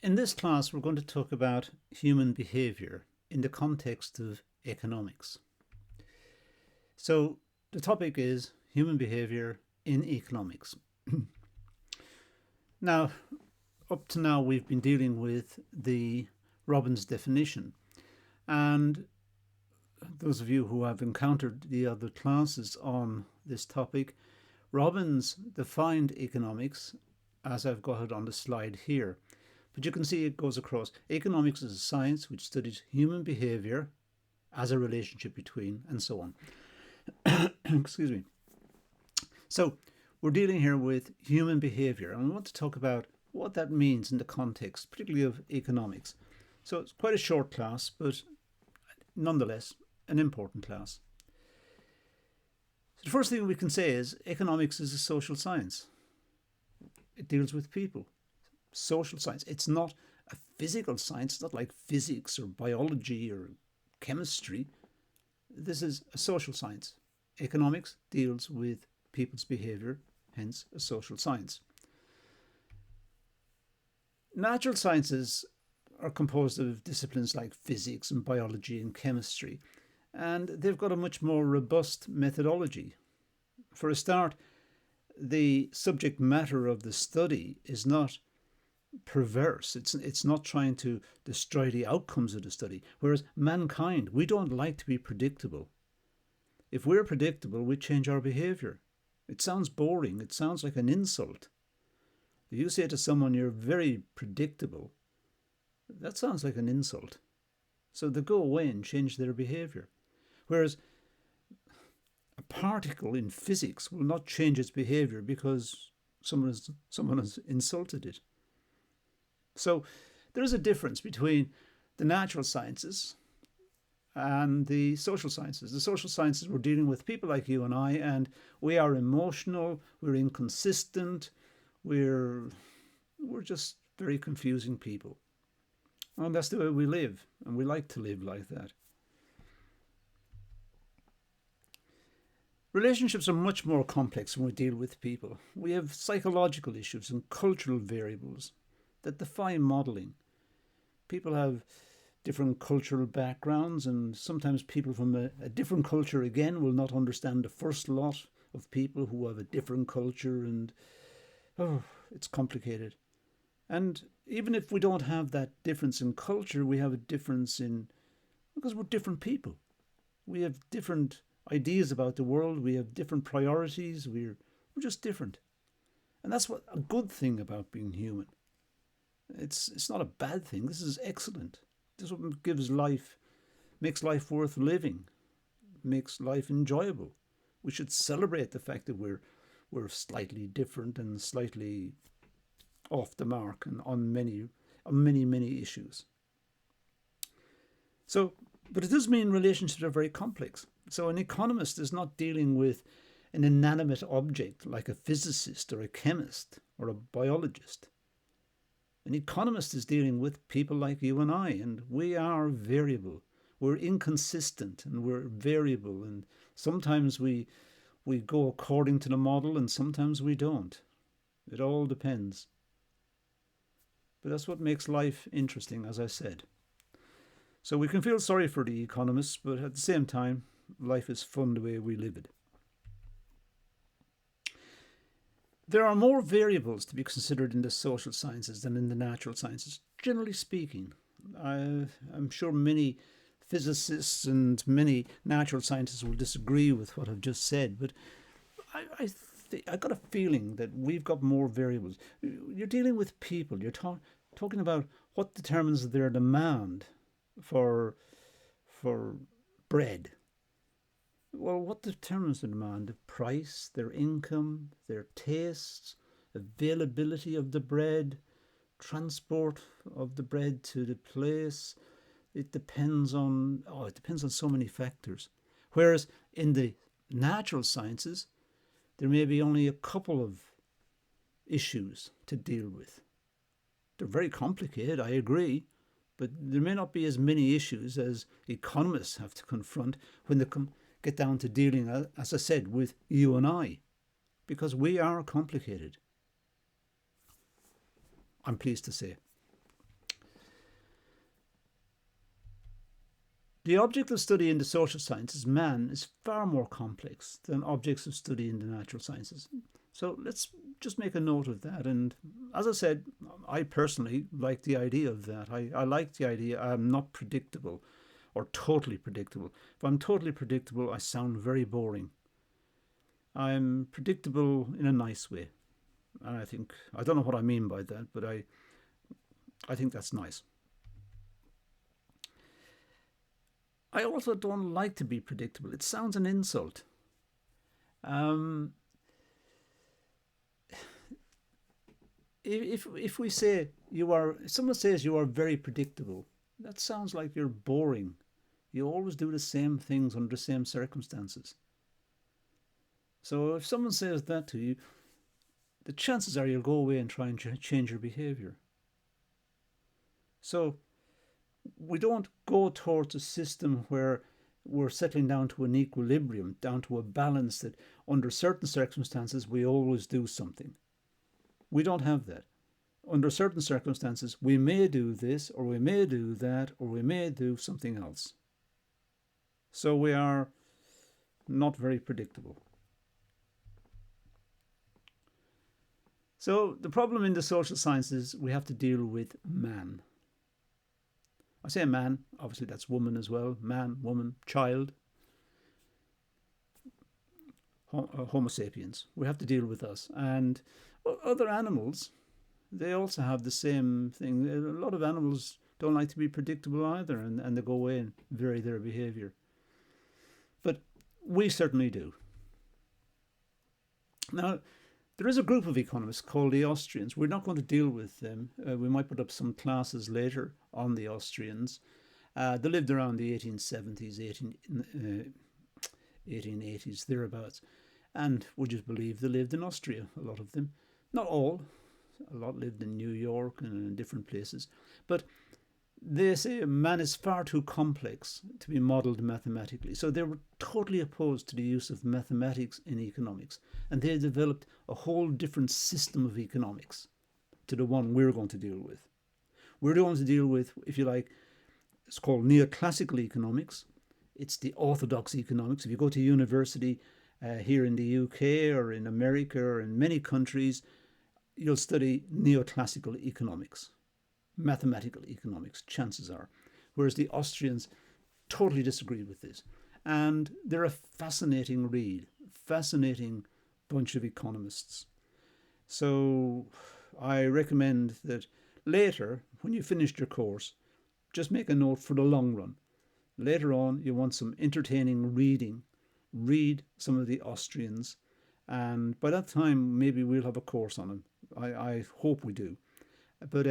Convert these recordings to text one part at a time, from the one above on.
In this class, we're going to talk about human behavior in the context of economics. So the topic is human behavior in economics. Now, up to now, we've been dealing with the Robbins definition. And those of you who have encountered the other classes on this topic, Robbins defined economics as I've got it on the slide here. But you can see it goes across. Economics is a science which studies human behavior as a relationship between, and so on. Excuse me. So we're dealing here with human behavior, and we want to talk about what that means in the context, particularly of economics. So it's quite a short class, but nonetheless an important class. So the first thing we can say is economics is a social science. It deals with people. Social science. It's not a physical science. It's not like physics or biology or chemistry. This is a social science. Economics deals with people's behavior, hence a social science. Natural sciences are composed of disciplines like physics and biology and chemistry, and they've got a much more robust methodology. For a start, the subject matter of the study is not perverse. It's not trying to destroy the outcomes of the study. Whereas mankind, we don't like to be predictable. If we're predictable, we change our behavior. It sounds boring. It sounds like an insult. If you say to someone, you're very predictable, that sounds like an insult. So they go away and change their behavior. Whereas a particle in physics will not change its behavior because someone has insulted it. So there is a difference between the natural sciences and the social sciences. The social sciences, we're dealing with people like you and I, and we are emotional, we're inconsistent, we're just very confusing people. And that's the way we live, and we like to live like that. Relationships are much more complex when we deal with people. We have psychological issues and cultural variables that defy modelling. People have different cultural backgrounds, and sometimes people from a different culture again will not understand the first lot of people who have a different culture, and it's complicated. And even if we don't have that difference in culture, we have a difference because we're different people. We have different ideas about the world, we have different priorities, we're just different. And that's what a good thing about being human. It's not a bad thing. This is excellent. This is what makes life worth living, makes life enjoyable. We should celebrate the fact that we're slightly different and slightly off the mark and on many issues. So, but it does mean relationships are very complex. So an economist is not dealing with an inanimate object like a physicist or a chemist or a biologist. An economist is dealing with people like you and I, and we are variable. We're inconsistent and we're variable, and sometimes we go according to the model and sometimes we don't. It all depends. But that's what makes life interesting, as I said. So we can feel sorry for the economists, but at the same time, life is fun the way we live it. There are more variables to be considered in the social sciences than in the natural sciences, generally speaking. I'm sure many physicists and many natural scientists will disagree with what I've just said, but I got a feeling that we've got more variables. You're dealing with people. You're talking about what determines their demand for bread. Well, what determines the demand? The price, their income, their tastes, availability of the bread, transport of the bread to the place. It depends on so many factors. Whereas in the natural sciences, there may be only a couple of issues to deal with. They're very complicated, I agree, but there may not be as many issues as economists have to confront when they get down to dealing, as I said, with you and I, because we are complicated, I'm pleased to say. The object of study in the social sciences, man, is far more complex than objects of study in the natural sciences. So let's just make a note of that. And as I said, I personally like the idea of that. I like the idea I'm not predictable or totally predictable. If I'm totally predictable, I sound very boring. I'm predictable in a nice way. And I don't know what I mean by that, but I think that's nice. I also don't like to be predictable. It sounds an insult. Um, if we say if someone says you are very predictable, that sounds like you're boring. You always do the same things under the same circumstances. So if someone says that to you, the chances are you'll go away and try and change your behavior. So we don't go towards a system where we're settling down to an equilibrium, down to a balance that under certain circumstances we always do something. We don't have that. Under certain circumstances we may do this, or we may do that, or we may do something else. So we are not very predictable. So the problem in the social sciences, we have to deal with man. I say man, obviously that's woman as well. Man, woman, child, Homo sapiens. We have to deal with us. And other animals, they also have the same thing. A lot of animals don't like to be predictable either, and they go away and vary their behavior. But we certainly do. Now, there is a group of economists called the Austrians. We're not going to deal with them. We might put up some classes later on the Austrians. They lived around the 1870s, 1880s, thereabouts. And would you believe they lived in Austria, a lot of them. Not all. A lot lived in New York and in different places. But they say man is far too complex to be modelled mathematically. So they were totally opposed to the use of mathematics in economics. And they developed a whole different system of economics to the one we're going to deal with. We're going to deal with, if you like, it's called neoclassical economics. It's the orthodox economics. If you go to university here in the UK or in America or in many countries, you'll study neoclassical economics. Mathematical economics, chances are. Whereas the Austrians totally disagree with this. And they're a fascinating read, fascinating bunch of economists. So I recommend that later, when you finished your course, just make a note for the long run. Later on, you want some entertaining reading. Read some of the Austrians. And by that time, maybe we'll have a course on them. I hope we do. But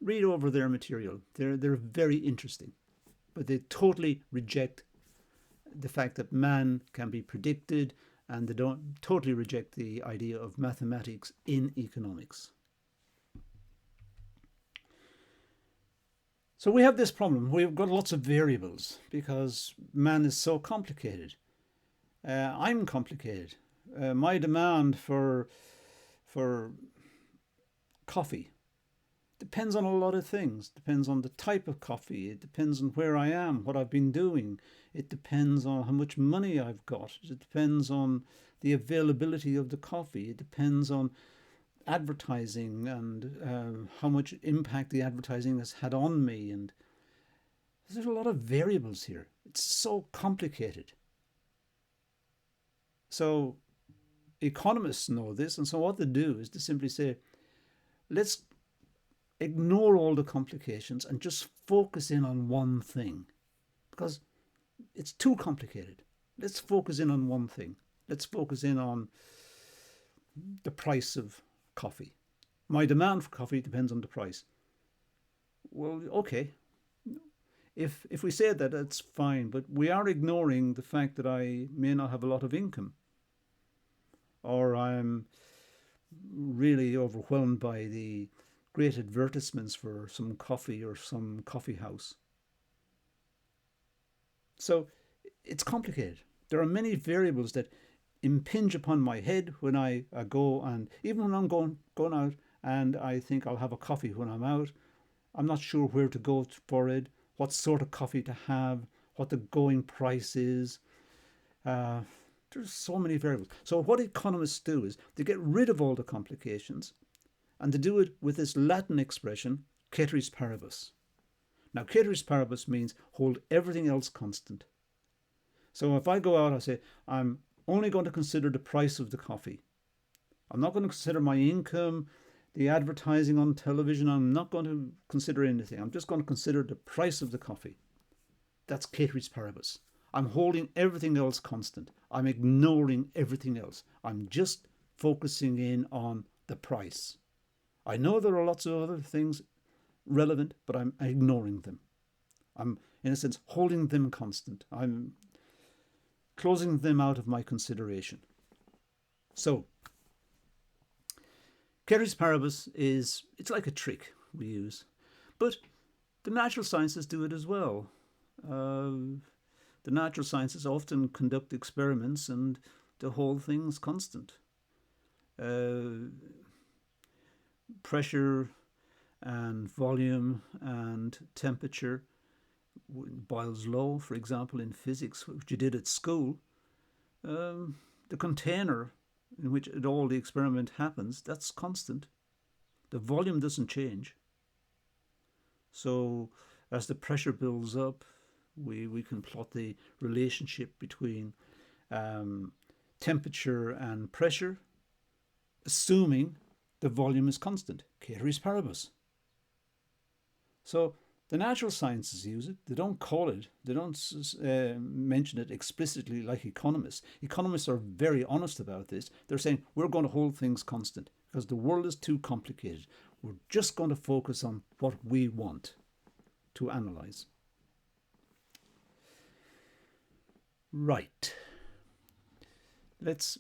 read over their material. They're very interesting, but they totally reject the fact that man can be predicted, and they don't totally reject the idea of mathematics in economics. So we have this problem. We've got lots of variables because man is so complicated. I'm complicated. My demand for coffee depends on a lot of things. It depends on the type of coffee. It depends on where I am, what I've been doing. It depends on how much money I've got. It depends on the availability of the coffee. It depends on advertising and how much impact the advertising has had on me. And there's a lot of variables here. It's so complicated. So economists know this, and so what they do is to simply say, let's ignore all the complications and just focus in on one thing, because it's too complicated. Let's focus in on one thing. Let's focus in on the price of coffee. My demand for coffee depends on the price. Well, okay. If we say that, that's fine, but we are ignoring the fact that I may not have a lot of income, or I'm really overwhelmed by the great advertisements for some coffee or some coffee house. So it's complicated. There are many variables that impinge upon my head when I go, and even when I'm going out and I think I'll have a coffee when I'm out, I'm not sure where to go for it, what sort of coffee to have, what the going price is. Uh, there's so many variables. So what economists do is they get rid of all the complications, and they do it with this Latin expression, ceteris paribus. Now, ceteris paribus means hold everything else constant. So if I go out, I say, I'm only going to consider the price of the coffee. I'm not going to consider my income, the advertising on television. I'm not going to consider anything. I'm just going to consider the price of the coffee. That's ceteris paribus. I'm holding everything else constant. I'm ignoring everything else. I'm just focusing in on the price. I know there are lots of other things relevant, but I'm ignoring them. I'm, in a sense, holding them constant. I'm closing them out of my consideration. So, ceteris paribus it's like a trick we use, but the natural sciences do it as well. The natural sciences often conduct experiments and they hold things constant. Pressure and volume and temperature, Boyle's law, for example, in physics, which you did at school, the container in which all the experiment happens, that's constant. The volume doesn't change. So as the pressure builds up, we can plot the relationship between temperature and pressure, assuming the volume is constant, ceteris paribus. So the natural sciences use it. They don't call it, they don't mention it explicitly like economists. Economists are very honest about this. They're saying we're going to hold things constant because the world is too complicated. We're just going to focus on what we want to analyze. Right. Let's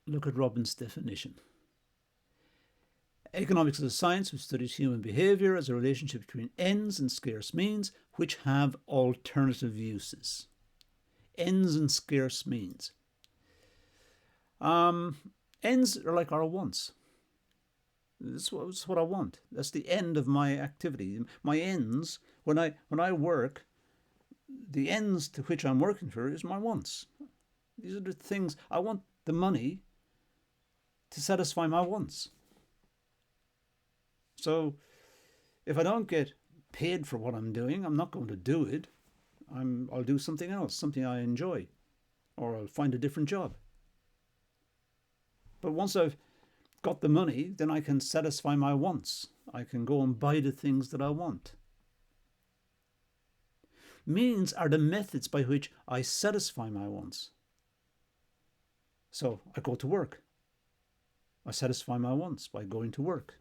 look at Robbins' definition. Economics is a science which studies human behaviour as a relationship between ends and scarce means which have alternative uses. Ends and scarce means. Ends are like our wants. That's what I want. That's the end of my activity. My ends, when I work, the ends to which I'm working for is my wants. These are the things I want. The money to satisfy my wants. So if I don't get paid for what I'm doing, I'm not going to do it. I'll do something else, something I enjoy, or I'll find a different job. But once I've got the money, then I can satisfy my wants. I can go and buy the things that I want. Means are the methods by which I satisfy my wants. So I go to work. I satisfy my wants by going to work.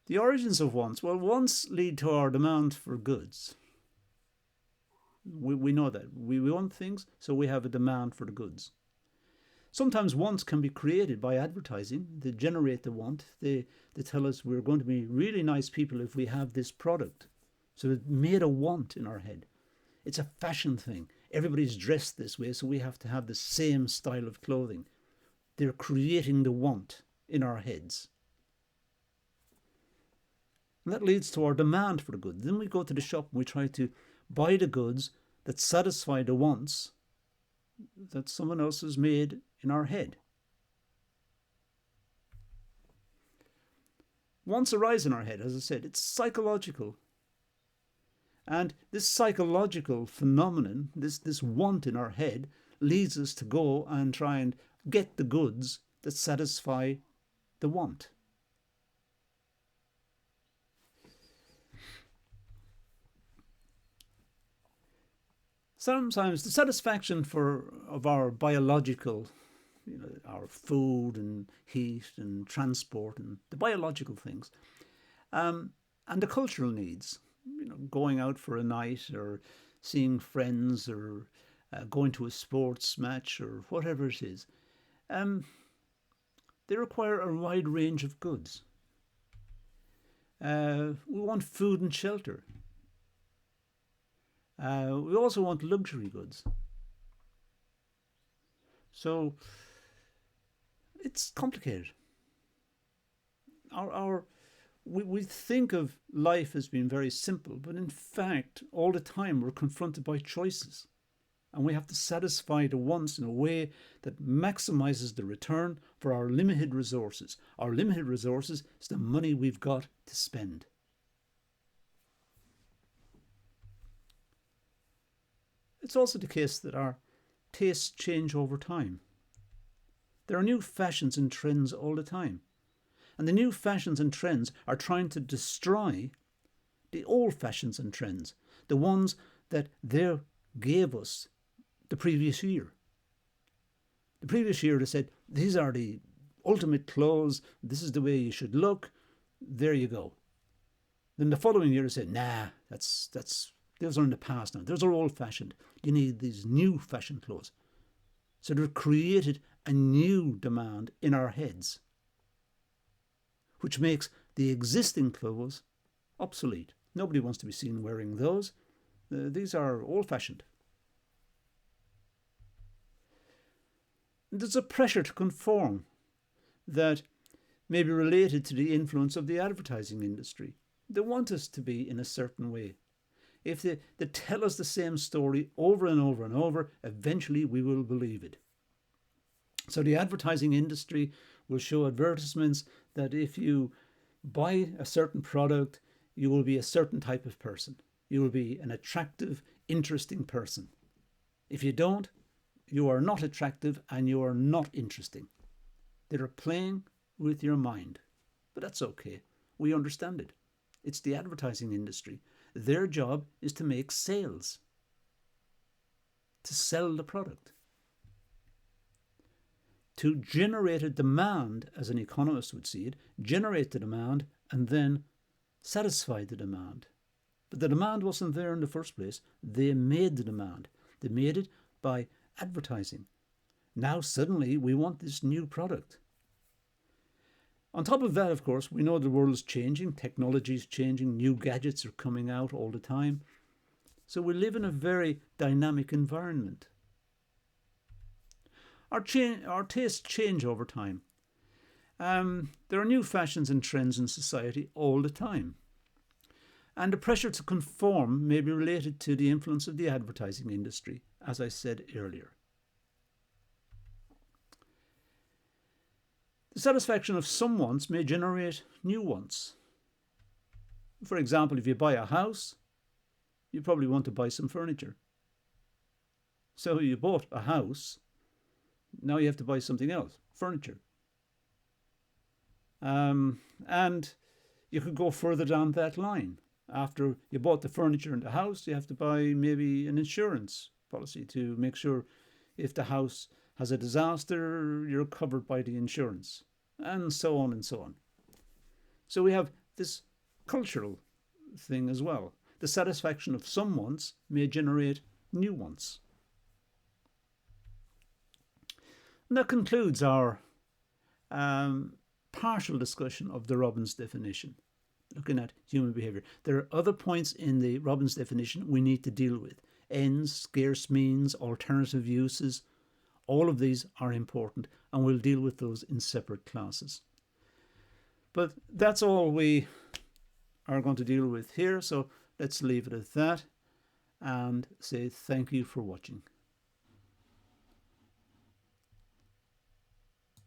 The origins of wants. Well, wants lead to our demand for goods. We know that. We want things, so we have a demand for the goods. Sometimes wants can be created by advertising. They generate the want. They tell us we're going to be really nice people if we have this product. So it made a want in our head. It's a fashion thing. Everybody's dressed this way, so we have to have the same style of clothing. They're creating the want in our heads. And that leads to our demand for the goods. Then we go to the shop and we try to buy the goods that satisfy the wants that someone else has made in our head. Wants arise in our head, as I said. It's psychological. And this psychological phenomenon, this want in our head, leads us to go and try and get the goods that satisfy the want. Sometimes the satisfaction of our biological, our food and heat and transport and the biological things, and the cultural needs, going out for a night or seeing friends or going to a sports match or whatever it is, they require a wide range of goods. We want food and shelter. We also want luxury goods. So It's complicated. We think of life as being very simple, but in fact, all the time we're confronted by choices. And we have to satisfy the wants in a way that maximizes the return for our limited resources. Our limited resources is the money we've got to spend. It's also the case that our tastes change over time. There are new fashions and trends all the time. And the new fashions and trends are trying to destroy the old fashions and trends, the ones that they gave us the previous year. The previous year they said, these are the ultimate clothes, this is the way you should look, there you go. Then the following year they said, nah, those are in the past now, those are old fashioned. You need these new fashion clothes. So they've created a new demand in our heads, which makes the existing clothes obsolete. Nobody wants to be seen wearing those. These are old-fashioned. There's a pressure to conform that may be related to the influence of the advertising industry. They want us to be in a certain way. If they tell us the same story over and over and over, eventually we will believe it. So the advertising industry will show advertisements that if you buy a certain product, you will be a certain type of person. You will be an attractive, interesting person. If you don't, you are not attractive and you are not interesting. They're playing with your mind. But that's okay. We understand it. It's the advertising industry. Their job is to make sales, to sell the product, to generate a demand, as an economist would see it, generate the demand and then satisfy the demand. But the demand wasn't there in the first place. They made the demand. They made it by advertising. Now suddenly we want this new product. On top of that, of course, we know the world is changing, technology is changing, new gadgets are coming out all the time. So we live in a very dynamic environment. Our tastes change over time. There are new fashions and trends in society all the time. And the pressure to conform may be related to the influence of the advertising industry, as I said earlier. The satisfaction of some wants may generate new wants. For example, if you buy a house, you probably want to buy some furniture. So you bought a house, now you have to buy something else, furniture. And you could go further down that line. After you bought the furniture and the house, you have to buy maybe an insurance policy to make sure if the house has a disaster, you're covered by the insurance, and so on and so on. So we have this cultural thing as well. The satisfaction of some wants may generate new wants. And that concludes our partial discussion of the Robbins definition, looking at human behaviour. There are other points in the Robbins definition we need to deal with. Ends, scarce means, alternative uses. All of these are important, and we'll deal with those in separate classes. But that's all we are going to deal with here, so let's leave it at that and say thank you for watching.